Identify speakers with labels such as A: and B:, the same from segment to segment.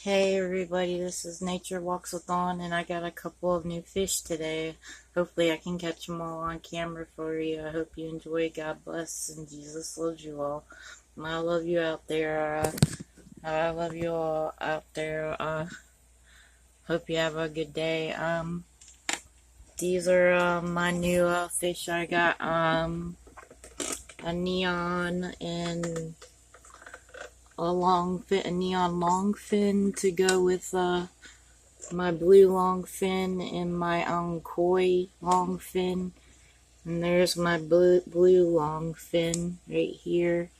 A: Hey everybody, this is Nature Walks with On, and I got a couple of new fish today. Hopefully I can catch them all on camera for you. I hope you enjoy. God bless, and Jesus loves you all. And I love you out there. I love you all out there. Hope you have a good day. These are my new fish I got. A neon and a neon longfin to go with my blue longfin and my koi longfin, and there's my blue longfin right here,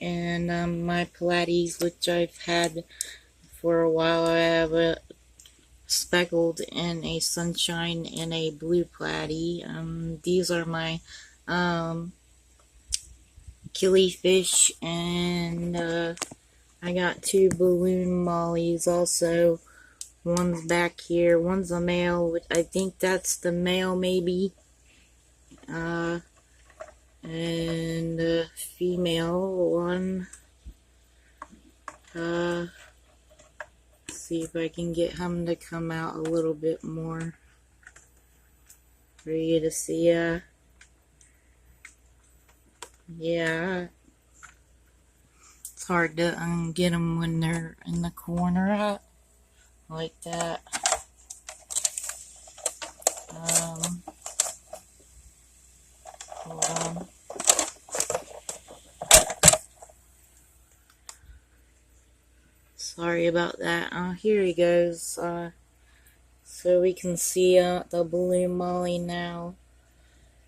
A: and my platies, which I've had for a while. I have a speckled and a sunshine and a blue platy. These are my killifish, and I got two balloon mollies also. One's back here. One's a male, which I think that's the male, maybe. And a female one. Let's see if I can get him to come out a little bit more for you to see. Yeah. It's hard to get them when they're in the corner like that. Hold on. Sorry about that. Here he goes. So we can see the blue molly now.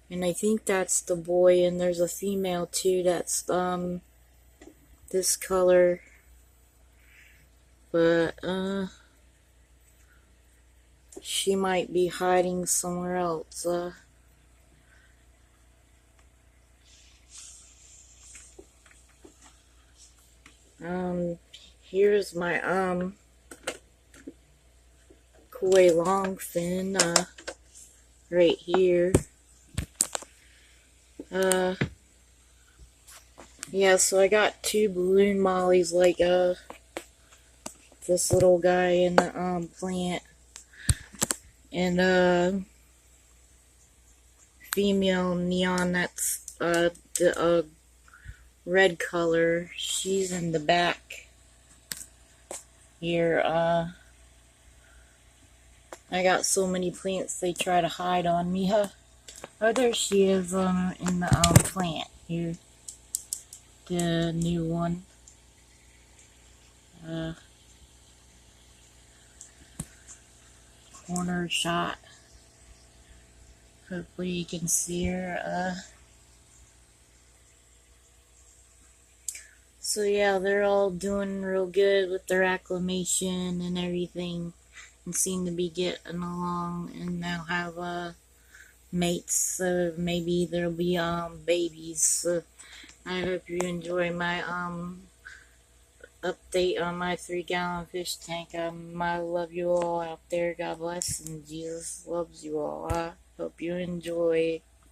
A: And I think that's the boy, and there's a female too that's this color. But she might be hiding somewhere else. Here's my koi longfin right here. Yeah, so I got two balloon mollies like this little guy in the plant, and female neon, that's the red color. She's in the back here. I got so many plants they try to hide on me. Oh, there she is in the plant here. The new one. Corner shot. Hopefully you can see her. So yeah, they're all doing real good with their acclimation and everything, and seem to be getting along, and now have mates. So maybe there'll be babies. So I hope you enjoy my update on my 3-gallon fish tank. I love you all out there. God bless, and Jesus loves you all. I hope you enjoy.